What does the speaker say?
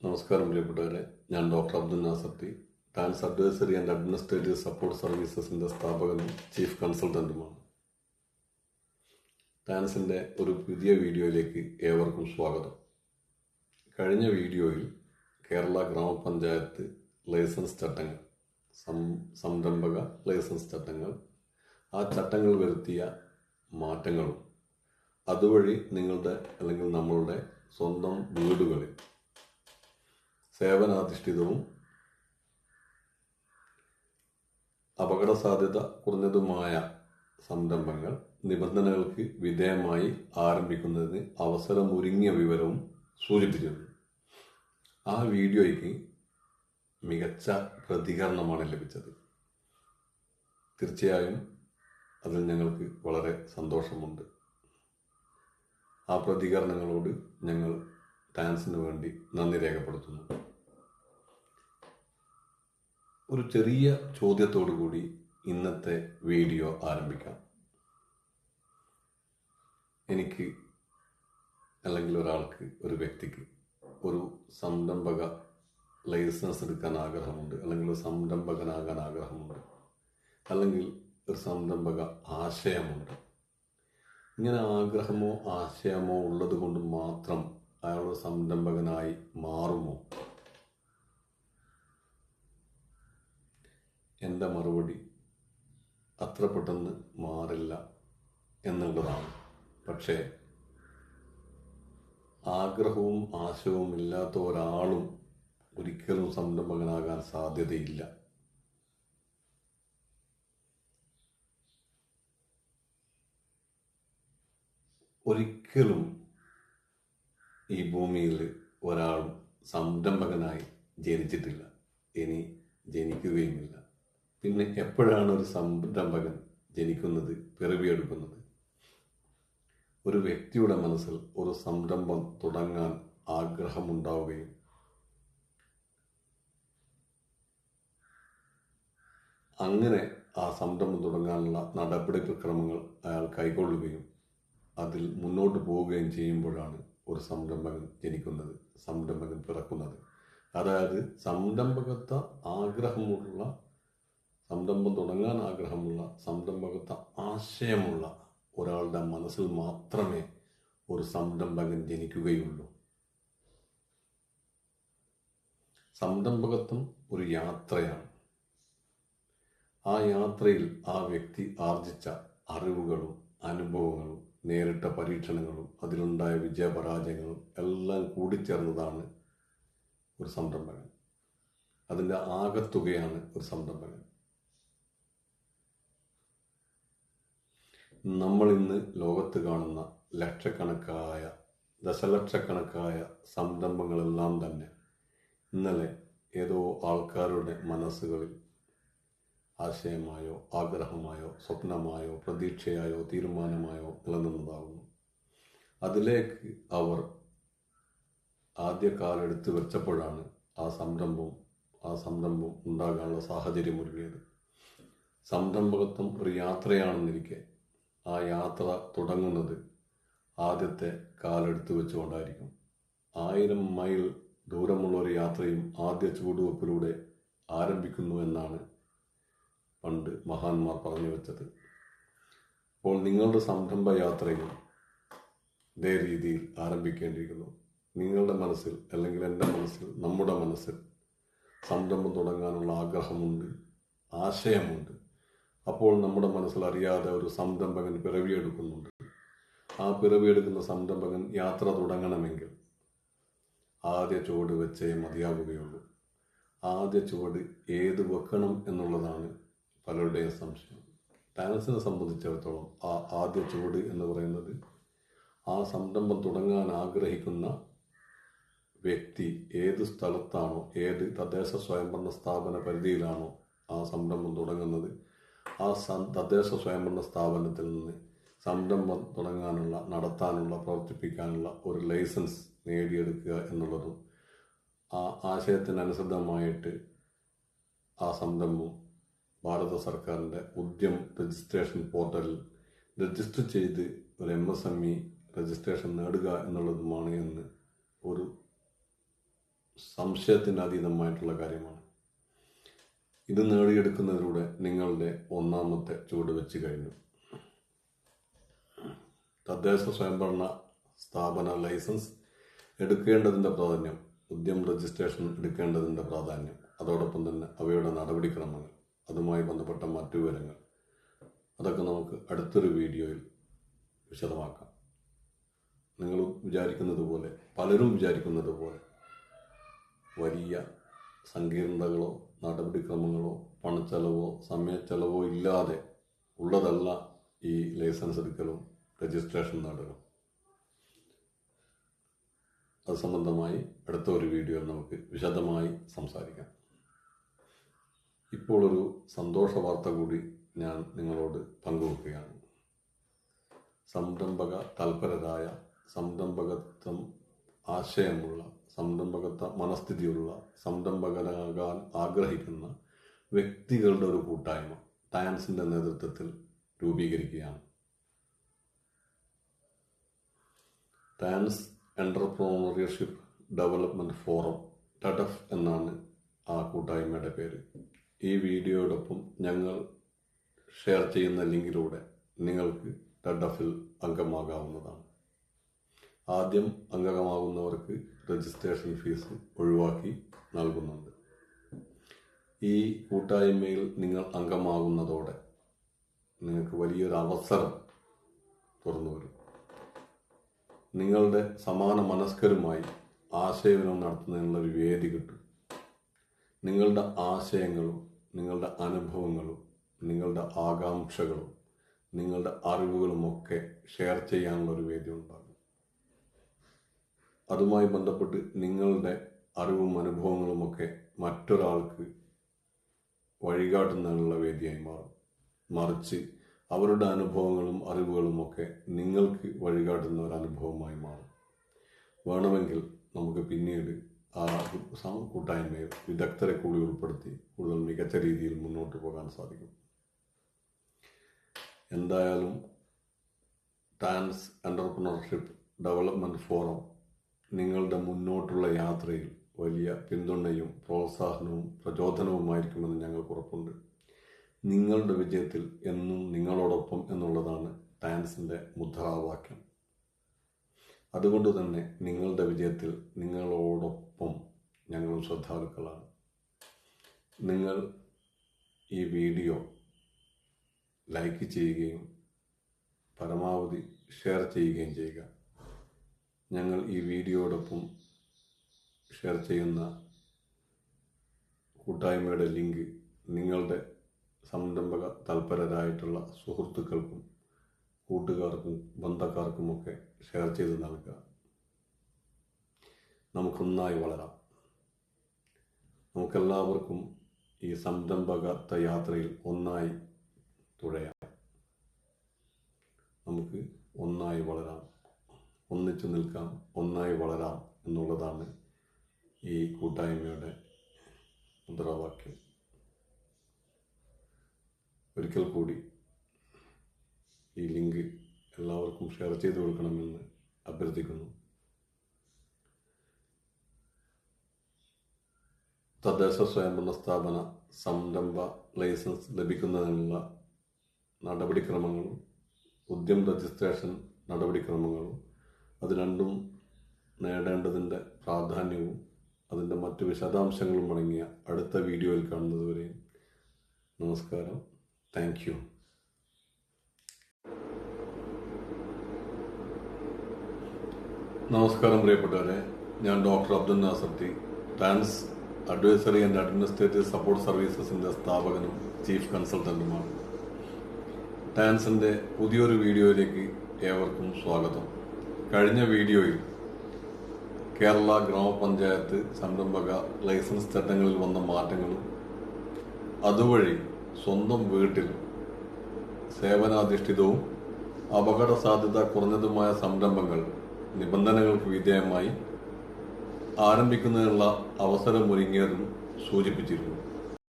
നമസ്കാരം പ്രിയപ്പെട്ടവരെ, ഞാൻ doctor Abdul Nasser T. Tans advisory and administrative support സർവീസസിൻ്റെ സ്ഥാപകനും ചീഫ് കൺസൾട്ടൻറ്റുമാണ്. ടാൻസിൻ്റെ ഒരു പുതിയ വീഡിയോയിലേക്ക് ഏവർക്കും സ്വാഗതം. കഴിഞ്ഞ വീഡിയോയിൽ കേരള ഗ്രാമപഞ്ചായത്ത് ലൈസൻസ് ചട്ടങ്ങൾ, സംരംഭക ലൈസൻസ് ചട്ടങ്ങൾ, ആ ചട്ടങ്ങൾ വരുത്തിയ മാറ്റങ്ങളും അതുവഴി നിങ്ങളുടെ അല്ലെങ്കിൽ നമ്മളുടെ സ്വന്തം വീടുകളിൽ സേവനാധിഷ്ഠിതവും അപകട സാധ്യത കുറഞ്ഞതുമായ സംരംഭങ്ങൾ നിബന്ധനകൾക്ക് വിധേയമായി ആരംഭിക്കുന്നതിന് അവസരമൊരുങ്ങിയ വിവരവും സൂചിപ്പിച്ചിരുന്നു. ആ വീഡിയോയ്ക്ക് മികച്ച പ്രതികരണമാണ് ലഭിച്ചത്. തീർച്ചയായും അതിൽ ഞങ്ങൾക്ക് വളരെ സന്തോഷമുണ്ട്. ആ പ്രതികരണങ്ങളോട് ഞങ്ങൾ ടാൻസിന് വേണ്ടി നന്ദി രേഖപ്പെടുത്തുന്നു. ഒരു ചെറിയ ചോദ്യത്തോടു കൂടി ഇന്നത്തെ വീഡിയോ ആരംഭിക്കാം. എനിക്ക് അല്ലെങ്കിൽ ഒരാൾക്ക്, ഒരു വ്യക്തിക്ക് ഒരു സംരംഭക ലൈസൻസ് എടുക്കാൻ ആഗ്രഹമുണ്ട്, അല്ലെങ്കിൽ ഒരു സംരംഭകനാകാൻ ആഗ്രഹമുണ്ട്, അല്ലെങ്കിൽ ഒരു സംരംഭക ആശയമുണ്ട്. ഇങ്ങനെ ആഗ്രഹമോ ആശയമോ ഉള്ളത് കൊണ്ട് മാത്രം അയാൾ സംരംഭകനായി മാറുമോ? എൻ്റെ മറുപടി അത്ര പെട്ടെന്ന് മാറില്ല എന്നുള്ളതാണ്. പക്ഷേ ആഗ്രഹവും ആശയവും ഇല്ലാത്ത ഒരാളും ഒരിക്കലും സംരംഭകനാകാൻ സാധ്യതയില്ല. ഒരിക്കലും ഈ ഭൂമിയിൽ ഒരാളും സംരംഭകനായി ജനിച്ചിട്ടില്ല, ഇനി ജനിക്കുകയുമില്ല. പിന്നെ എപ്പോഴാണ് ഒരു സംരംഭകൻ ജനിക്കുന്നത്, പിറവിയെടുക്കുന്നത്? ഒരു വ്യക്തിയുടെ മനസ്സിൽ ഒരു സംരംഭം തുടങ്ങാൻ ആഗ്രഹമുണ്ടാവുകയും അങ്ങനെ ആ സംരംഭം തുടങ്ങാനുള്ള നടപടിക്രമങ്ങൾ അയാൾ കൈക്കൊള്ളുകയും അതിൽ മുന്നോട്ട് പോവുകയും ചെയ്യുമ്പോഴാണ് ഒരു സംരംഭകൻ ജനിക്കുന്നത്, സംരംഭകൻ പിറക്കുന്നത്. അതായത് സംരംഭകത്വ ആഗ്രഹമുള്ള, സംരംഭം തുടങ്ങാൻ ആഗ്രഹമുള്ള, സംരംഭകത്വ ആശയമുള്ള ഒരാളുടെ മനസ്സിൽ മാത്രമേ ഒരു സംരംഭകൻ ജനിക്കുകയുള്ളൂ. സംരംഭകത്വം ഒരു യാത്രയാണ്. ആ യാത്രയിൽ ആ വ്യക്തി ആർജിച്ച അറിവുകളും അനുഭവങ്ങളും നേരിട്ട പരീക്ഷണങ്ങളും അതിലുണ്ടായ വിജയപരാജയങ്ങളും എല്ലാം കൂടിച്ചേർന്നതാണ് ഒരു സംരംഭകൻ. അതിൻ്റെ ആകത്തുകയാണ് ഒരു സംരംഭകൻ. നമ്മൾ ഇന്ന് ലോകത്ത് കാണുന്ന ലക്ഷക്കണക്കായ, ദശലക്ഷക്കണക്കായ സംരംഭങ്ങളെല്ലാം തന്നെ ഇന്നലെ ഏതോ ആൾക്കാരുടെ മനസ്സുകളിൽ ആശയമായോ ആഗ്രഹമായോ സ്വപ്നമായോ പ്രതീക്ഷയായോ തീരുമാനമായോ നിലനിന്നതാകുന്നു. അതിലേക്ക് അവർ ആദ്യ കാലെടുത്ത് വെച്ചപ്പോഴാണ് ആ സംരംഭം ഉണ്ടാകാനുള്ള സാഹചര്യം ഒരുങ്ങിയത്. സംരംഭകത്വം ഒരു യാത്രയാണെന്നിരിക്കെ ആ യാത്ര തുടങ്ങുന്നത് ആദ്യത്തെ കാലെടുത്ത് വെച്ചുകൊണ്ടായിരിക്കും. 1000 മൈൽ ദൂരമുള്ള ഒരു യാത്രയും ആദ്യ ചുവടുവെപ്പിലൂടെ ആരംഭിക്കുന്നു എന്നാണ് പണ്ട് മഹാന്മാർ പറഞ്ഞു വെച്ചത്. അപ്പോൾ നിങ്ങളുടെ സംരംഭ യാത്രയും ഇതേ രീതിയിൽ ആരംഭിക്കേണ്ടിയിരിക്കുന്നു. നിങ്ങളുടെ മനസ്സിൽ, അല്ലെങ്കിൽ എൻ്റെ മനസ്സിൽ, നമ്മുടെ മനസ്സിൽ സംരംഭം തുടങ്ങാനുള്ള ആഗ്രഹമുണ്ട്, ആശയമുണ്ട്. അപ്പോൾ നമ്മുടെ മനസ്സിൽ അറിയാതെ ഒരു സംരംഭകൻ പിറവിയെടുക്കുന്നുണ്ട്. ആ പിറവിയെടുക്കുന്ന സംരംഭകൻ യാത്ര തുടങ്ങണമെങ്കിൽ ആദ്യ ചുവട് വെച്ചേ മതിയാവുകയുള്ളൂ. ആദ്യ ചുവട് ഏത് വെക്കണം എന്നുള്ളതാണ് പലരുടെയും സംശയം. ടാൻസിനെ സംബന്ധിച്ചിടത്തോളം ആ ആദ്യ ചുവട് എന്ന് പറയുന്നത് ആ സംരംഭം തുടങ്ങാൻ ആഗ്രഹിക്കുന്ന വ്യക്തി ഏത് സ്ഥലത്താണോ, ഏത് തദ്ദേശ സ്വയംഭരണ സ്ഥാപന പരിധിയിലാണോ ആ സംരംഭം തുടങ്ങുന്നത്, ആ തദ്ദേശ സ്വയംഭരണ സ്ഥാപനത്തിൽ നിന്ന് സംരംഭം തുടങ്ങാനുള്ള, നടത്താനുള്ള, പ്രവർത്തിപ്പിക്കാനുള്ള ഒരു ലൈസൻസ് നേടിയെടുക്കുക എന്നുള്ളതും, ആ ആശയത്തിനനുസൃതമായിട്ട് ആ സംരംഭം ഭാരത സർക്കാരിൻ്റെ ഉദ്യം രജിസ്ട്രേഷൻ പോർട്ടലിൽ രജിസ്റ്റർ ചെയ്ത് ഒരു MSME രജിസ്ട്രേഷൻ നേടുക എന്നുള്ളതുമാണ് എന്ന് ഒരു സംശയത്തിന് അതീതമായിട്ടുള്ള കാര്യമാണ്. ഇത് നേടിയെടുക്കുന്നതിലൂടെ നിങ്ങളുടെ ഒന്നാമത്തെ ചുവട് വെച്ച് കഴിഞ്ഞു. തദ്ദേശ സ്വയംഭരണ സ്ഥാപന ലൈസൻസ് എടുക്കേണ്ടതിൻ്റെ പ്രാധാന്യം, ഉദ്യം രജിസ്ട്രേഷൻ എടുക്കേണ്ടതിൻ്റെ പ്രാധാന്യം, അതോടൊപ്പം തന്നെ അവയുടെ നടപടിക്രമങ്ങൾ, അതുമായി ബന്ധപ്പെട്ട മറ്റു വിവരങ്ങൾ, അതൊക്കെ നമുക്ക് അടുത്തൊരു വീഡിയോയിൽ വിശദമാക്കാം. നിങ്ങൾ വിചാരിക്കുന്നത് പോലെ, പലരും വിചാരിക്കുന്നത് പോലെ വലിയ സങ്കീർണതകളോ നടപടിക്രമങ്ങളോ പണച്ചെലവോ സമയച്ചെലവോ ഇല്ലാതെ ഉള്ളതല്ല ഈ ലൈസൻസ് എടുക്കലും രജിസ്ട്രേഷൻ നേടലും. അത് സംബന്ധമായി അടുത്ത ഒരു വീഡിയോയിൽ നമുക്ക് വിശദമായി സംസാരിക്കാം. ഇപ്പോൾ ഒരു സന്തോഷ വാർത്ത കൂടി ഞാൻ നിങ്ങളോട് പങ്കുവെക്കുകയാണ്. സംരംഭക തൽപരരായ, സംരംഭകത്വം ആശയമുള്ള, സംരംഭകത്വ മനസ്ഥിതിയുള്ള, സംരംഭകരാകാൻ ആഗ്രഹിക്കുന്ന വ്യക്തികളുടെ ഒരു കൂട്ടായ്മ ടയൻസിന്റെ നേതൃത്വത്തിൽ രൂപീകരിക്കുകയാണ്. ടയൻസ് എന്റർപ്രണർഷിപ്പ് ഡെവലപ്മെന്റ് ഫോറം, TEDF എന്നാണ് ആ കൂട്ടായ്മയുടെ പേര്. ഈ വീഡിയോയോടൊപ്പം ഞങ്ങൾ ഷെയർ ചെയ്യുന്ന ലിങ്കിലൂടെ നിങ്ങൾക്ക് TEDFൽ അംഗമാകാവുന്നതാണ്. ആദ്യം അംഗമാകുന്നവർക്ക് രജിസ്ട്രേഷൻ ഫീസ് ഒഴിവാക്കി നൽകുന്നുണ്ട്. ഈ കൂട്ടായ്മയിൽ നിങ്ങൾ അംഗമാകുന്നതോടെ നിങ്ങൾക്ക് വലിയൊരു അവസരം തുറന്നു വരും. നിങ്ങളുടെ സമാന മനസ്കരുമായി ആശയവിനിമയം നടത്തുന്നതിനുള്ള ഒരു വേദി കിട്ടും. നിങ്ങളുടെ ആശയങ്ങളും നിങ്ങളുടെ അനുഭവങ്ങളും നിങ്ങളുടെ ആകാംക്ഷകളും നിങ്ങളുടെ അറിവുകളുമൊക്കെ ഷെയർ ചെയ്യാനുള്ള ഒരു വേദി ഉണ്ടാകും. അതുമായി ബന്ധപ്പെട്ട് നിങ്ങളുടെ അറിവും അനുഭവങ്ങളുമൊക്കെ മറ്റൊരാൾക്ക് വഴികാട്ടുന്നതിനുള്ള വേദിയായി മാറും. മറിച്ച് അവരുടെ അനുഭവങ്ങളും അറിവുകളുമൊക്കെ നിങ്ങൾക്ക് വഴികാട്ടുന്ന ഒരു അനുഭവമായി മാറും. വേണമെങ്കിൽ നമുക്ക് പിന്നീട് ആ കൂട്ടായ്മയിൽ വിദഗ്ധരെ കൂടി ഉൾപ്പെടുത്തി കൂടുതൽ മികച്ച രീതിയിൽ മുന്നോട്ട് പോകാൻ സാധിക്കും. എന്തായാലും ടയൻസ് എന്റർപ്രണർഷിപ്പ് ഡെവലപ്മെന്റ് ഫോറം നിങ്ങളുടെ മുന്നോട്ടുള്ള യാത്രയിൽ വലിയ പിന്തുണയും പ്രോത്സാഹനവും പ്രചോദനവുമായിരിക്കുമെന്ന് ഞങ്ങൾക്ക് ഉറപ്പുണ്ട്. നിങ്ങളുടെ വിജയത്തിൽ എന്നും നിങ്ങളോടൊപ്പം എന്നുള്ളതാണ് ടയൻസിന്റെ മുദ്രാവാക്യം. അതുകൊണ്ട് തന്നെ നിങ്ങളുടെ വിജയത്തിൽ നിങ്ങളോടൊപ്പം ഞങ്ങളും ശ്രദ്ധാലുക്കളാണ്. നിങ്ങൾ ഈ വീഡിയോ ലൈക്ക് ചെയ്യുകയും പരമാവധി ഷെയർ ചെയ്യുകയും ചെയ്യുക. ഞങ്ങൾ ഈ വീഡിയോയോടൊപ്പം ഷെയർ ചെയ്യുന്ന കൂട്ടായ്മയുടെ ലിങ്ക് നിങ്ങളുടെ സംരംഭക തൽപരരായിട്ടുള്ള സുഹൃത്തുക്കൾക്കും കൂട്ടുകാർക്കും ബന്ധക്കാർക്കുമൊക്കെ ഷെയർ ചെയ്ത് നൽകുക. നമുക്കൊന്നായി വളരാം. നമുക്കെല്ലാവർക്കും ഈ സംരംഭകത്വ യാത്രയിൽ ഒന്നായി തുഴയാം. നമുക്ക് ഒന്നായി വളരാം, ഒന്നിച്ചു നിൽക്കാം, ഒന്നായി വളരാം എന്നുള്ളതാണ് ഈ കൂട്ടായ്മയുടെ മുദ്രാവാക്യം. ഒരിക്കൽ കൂടി ഈ ലിങ്ക് എല്ലാവർക്കും ഷെയർ ചെയ്തു കൊടുക്കണമെന്ന് അഭ്യർത്ഥിക്കുന്നു. തദ്ദേശ സ്വയംഭരണ സ്ഥാപന സംരംഭ ലൈസൻസ് ലഭിക്കുന്നതിനുള്ള നടപടിക്രമങ്ങളും ഉദ്യം രജിസ്ട്രേഷൻ നടപടിക്രമങ്ങളും അത് രണ്ടും നേടേണ്ടതിൻ്റെ പ്രാധാന്യവും അതിൻ്റെ മറ്റു വിശദാംശങ്ങളും അടങ്ങിയ അടുത്ത വീഡിയോയിൽ കാണുന്നതുവരെയും നമസ്കാരം. Thank you. നമസ്കാരം പ്രിയപ്പെട്ടവരെ, ഞാൻ doctor Abdul Nasser T, Tyans advisory and administrative support സർവീസസിന്റെ സ്ഥാപകനും ചീഫ് കൺസൾട്ടന്റുമാണ്. ടയൻസിന്റെ പുതിയൊരു വീഡിയോയിലേക്ക് ഏവർക്കും സ്വാഗതം. കഴിഞ്ഞ വീഡിയോയിൽ കേരള ഗ്രാമപഞ്ചായത്ത് സംരംഭക ലൈസൻസ് ചട്ടങ്ങളിൽ വന്ന മാറ്റങ്ങളും അതുവഴി സ്വന്തം വീട്ടിൽ സേവനാധിഷ്ഠിതവും അപകട സാധ്യത കുറഞ്ഞതുമായ സംരംഭങ്ങൾ നിബന്ധനകൾക്ക് വിധേയമായി ആരംഭിക്കുന്നതിനുള്ള അവസരമൊരുങ്ങിയതും സൂചിപ്പിച്ചിരുന്നു.